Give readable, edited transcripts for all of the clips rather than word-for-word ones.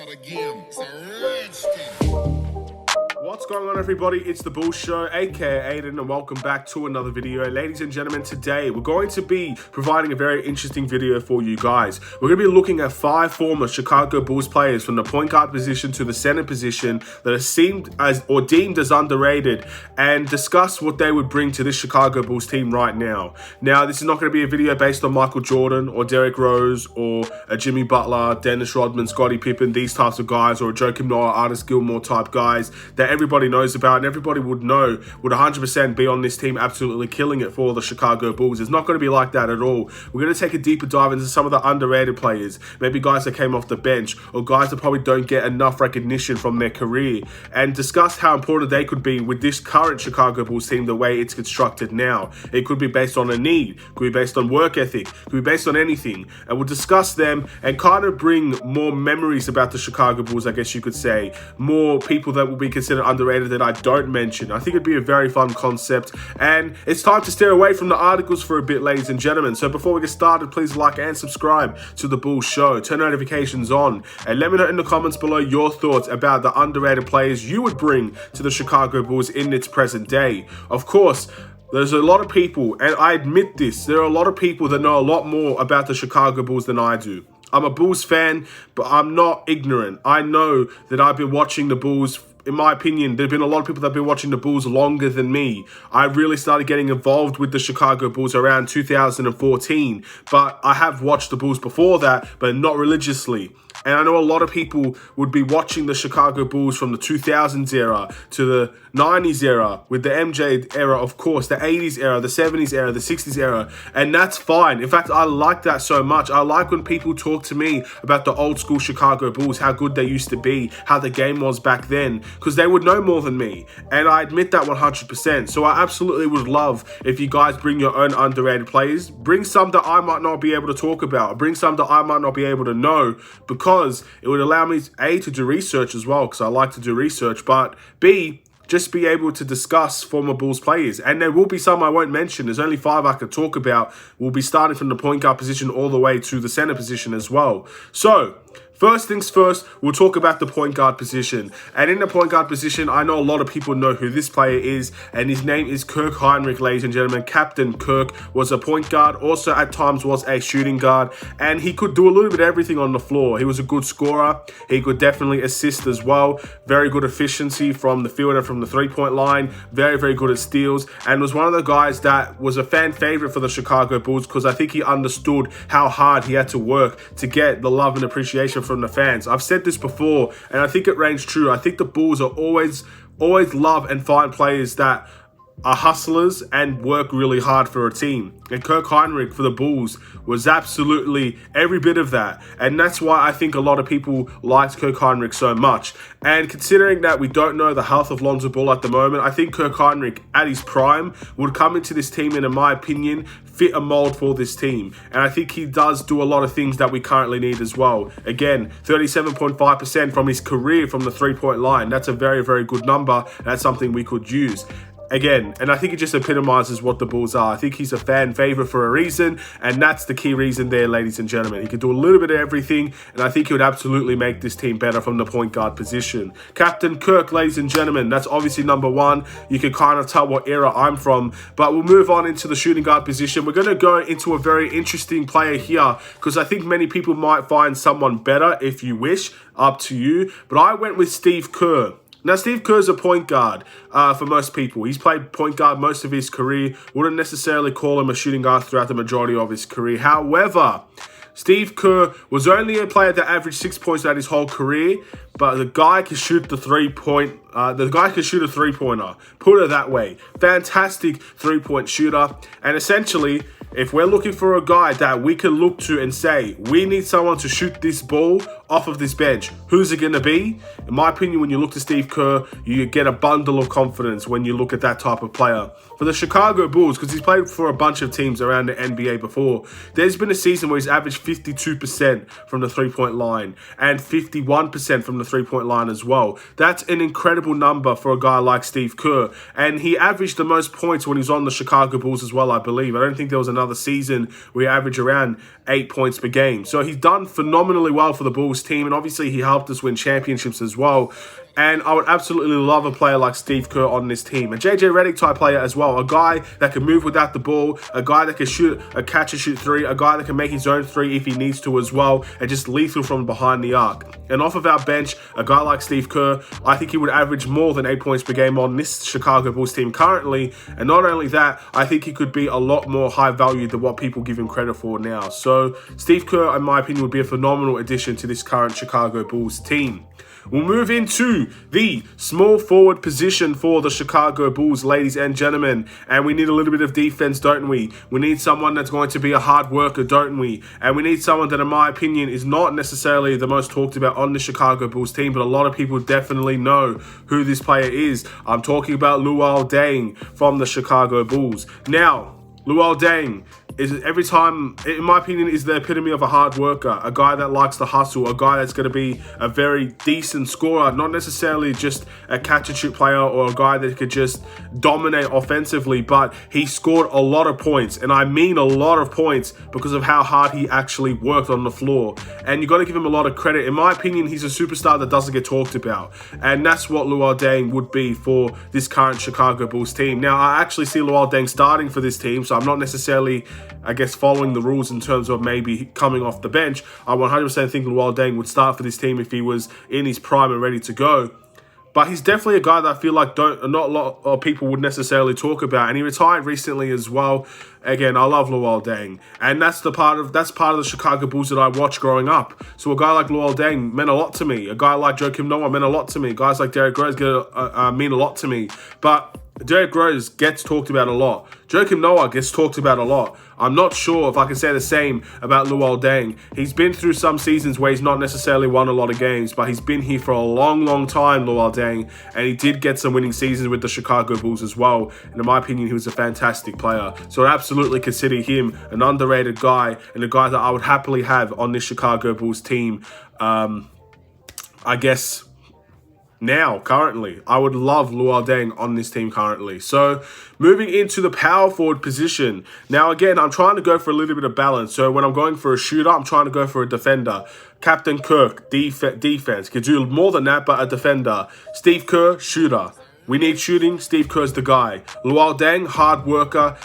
start again. It's a Redskin. What's going on, everybody? It's the Bulls Show, aka Aidan, and welcome back to another video. Ladies and gentlemen, today we're going to be providing a very interesting video for you guys. We're going to be looking at 5 former Chicago Bulls players from the point guard position to the center position that are seen as or deemed as underrated, and discuss what they would bring to this Chicago Bulls team right now. Now, this is not going to be a video based on Michael Jordan or Derrick Rose or a Jimmy Butler, Dennis Rodman, Scottie Pippen, these types of guys, or a Joakim Noah, Artis Gilmore type guys that everybody knows about and everybody would know would 100% be on this team absolutely killing it for the Chicago Bulls. It's not going to be like that at all. We're going to take a deeper dive into some of the underrated players, maybe guys that came off the bench or guys that probably don't get enough recognition from their career, and discuss how important they could be with this current Chicago Bulls team the way it's constructed now. It could be based on a need, could be based on work ethic, could be based on anything, and we'll discuss them and kind of bring more memories about the Chicago Bulls, I guess you could say, more people that will be considered underrated that I don't mention. I think it'd be a very fun concept, and it's time to steer away from the articles for a bit, ladies and gentlemen. So before we get started, please like and subscribe to the Bulls Show, turn notifications on, and let me know in the comments below your thoughts about the underrated players you would bring to the Chicago Bulls in its present day. Of course, there's a lot of people, and I admit this, there are a lot of people that know a lot more about the Chicago Bulls than I do. I'm a Bulls fan, but I'm not ignorant. I know that I've been watching the Bulls. In my opinion, there have been a lot of people that have been watching the Bulls longer than me. I really started getting involved with the Chicago Bulls around 2014, but I have watched the Bulls before that, but not religiously. And I know a lot of people would be watching the Chicago Bulls from the 2000s era to the 90s era, with the MJ era, of course, the 80s era, the 70s era, the 60s era, and that's fine. In fact, I like that so much. I like when people talk to me about the old school Chicago Bulls, how good they used to be, how the game was back then, because they would know more than me, and I admit that 100%. So I absolutely would love if you guys bring your own underrated players, bring some that I might not be able to talk about, bring some that I might not be able to know, because it would allow me, A, to do research as well, because I like to do research, but B, just be able to discuss former Bulls players. And there will be some I won't mention. There's only 5 I could talk about. We'll be starting from the point guard position all the way to the center position as well. So, first things first, we'll talk about the point guard position. And in the point guard position, I know a lot of people know who this player is, and his name is Kirk Heinrich, ladies and gentlemen. Captain Kirk was a point guard, also at times was a shooting guard, and he could do a little bit of everything on the floor. He was a good scorer. He could definitely assist as well. Very good efficiency from the field and from the three-point line. Very, very good at steals, and was one of the guys that was a fan favorite for the Chicago Bulls, because I think he understood how hard he had to work to get the love and appreciation from the fans. I've said this before, and I think it reigns true. I think the Bulls are always love and find players that are hustlers and work really hard for a team. And Kirk Heinrich for the Bulls was absolutely every bit of that. And that's why I think a lot of people liked Kirk Heinrich so much. And considering that we don't know the health of Lonzo Ball at the moment, I think Kirk Heinrich at his prime would come into this team and, in my opinion, fit a mold for this team. And I think he does do a lot of things that we currently need as well. Again, 37.5% from his career from the three-point line. That's a very, very good number. That's something we could use. Again, and I think it just epitomizes what the Bulls are. I think he's a fan favorite for a reason, and that's the key reason there, ladies and gentlemen. He could do a little bit of everything, and I think he would absolutely make this team better from the point guard position. Captain Kirk, ladies and gentlemen, that's obviously number 1. You can kind of tell what era I'm from, but we'll move on into the shooting guard position. We're going to go into a very interesting player here, because I think many people might find someone better if you wish, up to you, but I went with Steve Kerr. Now, Steve Kerr's a point guard for most people. He's played point guard most of his career. Wouldn't necessarily call him a shooting guard throughout the majority of his career. However, Steve Kerr was only a player that averaged 6 points throughout his whole career, but the guy can shoot the a three-pointer. Put it that way. Fantastic three-point shooter. And essentially, if we're looking for a guy that we can look to and say, we need someone to shoot this ball off of this bench, who's it going to be? In my opinion, when you look to Steve Kerr, you get a bundle of confidence when you look at that type of player. For the Chicago Bulls, because he's played for a bunch of teams around the NBA before, there's been a season where he's averaged 52% from the three-point line and 51% from the three-point line as well. That's an incredible number for a guy like Steve Kerr. And he averaged the most points when he's on the Chicago Bulls as well, I believe. I don't think there was another season where he averaged around 8 points per game. So he's done phenomenally well for the Bulls Bulls team, and obviously he helped us win championships as well. And I would absolutely love a player like Steve Kerr on this team. A JJ Redick type player as well. A guy that can move without the ball. A guy that can shoot a catch and shoot three. A guy that can make his own three if he needs to as well. And just lethal from behind the arc. And off of our bench, a guy like Steve Kerr, I think he would average more than 8 points per game on this Chicago Bulls team currently. And not only that, I think he could be a lot more high value than what people give him credit for now. So Steve Kerr, in my opinion, would be a phenomenal addition to this current Chicago Bulls team. We'll move into the small forward position for the Chicago Bulls, ladies and gentlemen. And we need a little bit of defense, don't we? We need someone that's going to be a hard worker, don't we? And we need someone that, in my opinion, is not necessarily the most talked about on the Chicago Bulls team, but a lot of people definitely know who this player is. I'm talking about Luol Deng from the Chicago Bulls. Now, Luol Deng is, every time, in my opinion, is the epitome of a hard worker, a guy that likes to hustle, a guy that's going to be a very decent scorer, not necessarily just a catch and shoot player or a guy that could just dominate offensively, but he scored a lot of points, and I mean a lot of points because of how hard he actually worked on the floor. And you got to give him a lot of credit. In my opinion, he's a superstar that doesn't get talked about, and that's what Luol Deng would be for this current Chicago Bulls team. Now, I actually see Luol Deng starting for this team, so I'm not necessarily, I guess, following the rules in terms of maybe coming off the bench. I 100% think Luol Deng would start for this team if he was in his prime and ready to go. But he's definitely a guy that I feel like not a lot of people would necessarily talk about. And he retired recently as well. Again, I love Luol Deng. And that's part of the Chicago Bulls that I watched growing up. So a guy like Luol Deng meant a lot to me. A guy like Joakim Noah meant a lot to me. Guys like Derrick Rose mean a lot to me. But Derrick Rose gets talked about a lot. Joakim Noah gets talked about a lot. I'm not sure if I can say the same about Luol Deng. He's been through some seasons where he's not necessarily won a lot of games, but he's been here for a long, long time, Luol Deng, and he did get some winning seasons with the Chicago Bulls as well. And in my opinion, he was a fantastic player. So I absolutely consider him an underrated guy and a guy that I would happily have on this Chicago Bulls team. I guess now, currently, I would love Luol Deng on this team currently. So, moving into the power forward position. Now, again, I'm trying to go for a little bit of balance. So, when I'm going for a shooter, I'm trying to go for a defender. Captain Kirk, defense. Could do more than that, but a defender. Steve Kerr, shooter. We need shooting. Steve Kerr's the guy. Luol Deng, hard worker,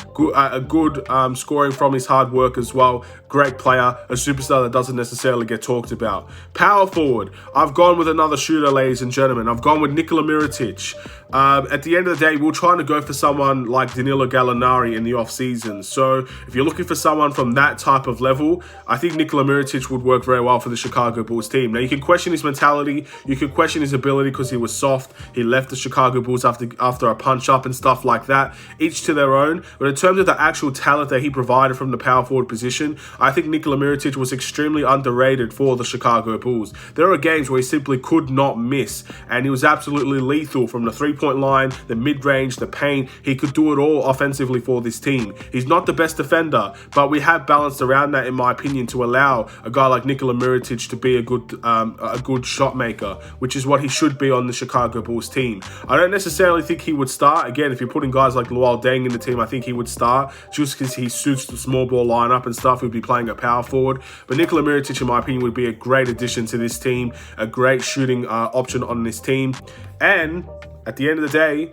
good scoring from his hard work as well. Great player, a superstar that doesn't necessarily get talked about. Power forward, I've gone with another shooter, ladies and gentlemen. I've gone with Nikola Mirotic. At the end of the day, we're trying to go for someone like Danilo Gallinari in the off-season. So if you're looking for someone from that type of level, I think Nikola Mirotic would work very well for the Chicago Bulls team. Now, you can question his mentality. You can question his ability because he was soft. He left the Chicago Bulls after a punch-up and stuff like that. Each to their own. But in terms of the actual talent that he provided from the power forward position, I think Nikola Mirotic was extremely underrated for the Chicago Bulls. There are games where he simply could not miss, and he was absolutely lethal from the three-point line, the mid-range, the paint. He could do it all offensively for this team. He's not the best defender, but we have balanced around that, in my opinion, to allow a guy like Nikola Mirotic to be a good shot maker, which is what he should be on the Chicago Bulls team. I don't necessarily think he would start. Again, if you're putting guys like Luol Deng in the team, I think he would start just because he suits the small ball lineup and stuff. He'd be playing a power forward. But Nikola Mirotic, in my opinion, would be a great addition to this team, a great shooting option on this team. And at the end of the day,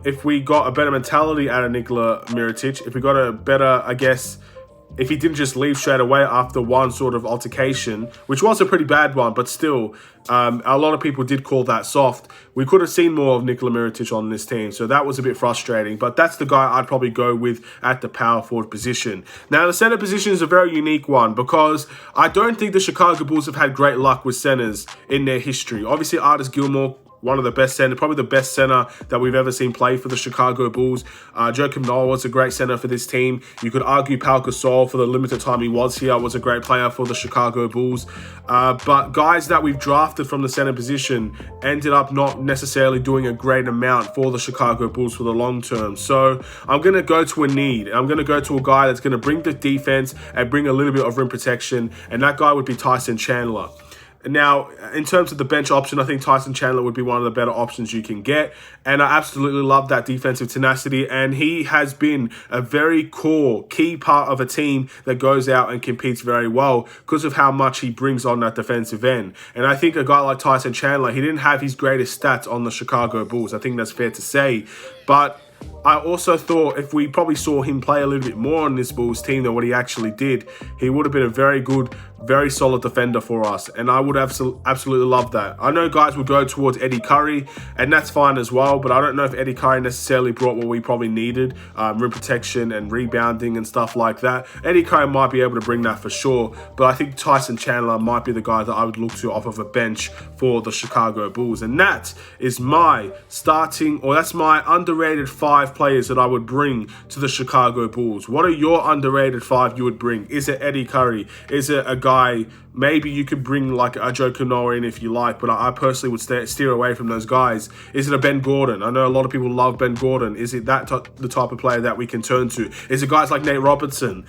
if we got a better mentality out of Nikola Mirotic, if we got a better, I guess, if he didn't just leave straight away after one sort of altercation, which was a pretty bad one, but still, a lot of people did call that soft. We could have seen more of Nikola Mirotic on this team, so that was a bit frustrating. But that's the guy I'd probably go with at the power forward position. Now, the center position is a very unique one because I don't think the Chicago Bulls have had great luck with centers in their history. Obviously, Artis Gilmore, one of the best center, probably the best center that we've ever seen play for the Chicago Bulls. Joakim Noah was a great center for this team. You could argue Pau Gasol, for the limited time he was here, was a great player for the Chicago Bulls. But guys that we've drafted from the center position ended up not necessarily doing a great amount for the Chicago Bulls for the long term. So I'm going to go to a need. I'm going to go to a guy that's going to bring the defense and bring a little bit of rim protection, and that guy would be Tyson Chandler. Now, in terms of the bench option, I think Tyson Chandler would be one of the better options you can get. And I absolutely love that defensive tenacity. And he has been a very core, key part of a team that goes out and competes very well because of how much he brings on that defensive end. And I think a guy like Tyson Chandler, he didn't have his greatest stats on the Chicago Bulls. I think that's fair to say. But I also thought if we probably saw him play a little bit more on this Bulls team than what he actually did, he would have been a very good, very solid defender for us. And I would absolutely love that. I know guys would go towards Eddie Curry, and that's fine as well. But I don't know if Eddie Curry necessarily brought what we probably needed, rim protection and rebounding and stuff like that. Eddie Curry might be able to bring that for sure. But I think Tyson Chandler might be the guy that I would look to off of a bench for the Chicago Bulls. And that is my that's my underrated 5 players that I would bring to the Chicago Bulls. What are your underrated 5 you would bring? Is it Eddie Curry? Is it a guy, maybe you could bring like a Joe Canoa in if you like, but I personally would steer away from those guys. Is it a Ben Gordon? I know a lot of people love Ben Gordon. Is it the type of player that we can turn to? Is it guys like Nate Robertson,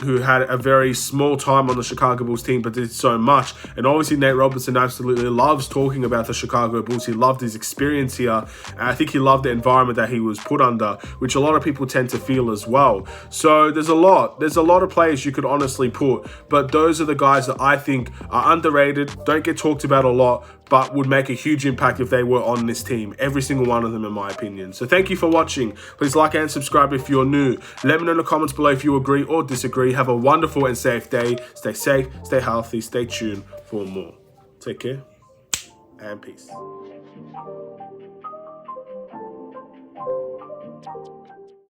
who had a very small time on the Chicago Bulls team but did so much? And obviously Nate Robertson absolutely loves talking about the Chicago Bulls. He loved his experience here, and I think he loved the environment that he was put under, which a lot of people tend to feel as well. So there's a lot of players you could honestly put, but those are the guys that I think are underrated, don't get talked about a lot, but would make a huge impact if they were on this team. Every single one of them, in my opinion. So thank you for watching. Please like and subscribe if you're new. Let me know in the comments below if you agree or disagree. Have a wonderful and safe day. Stay safe, stay healthy, stay tuned for more. Take care and peace.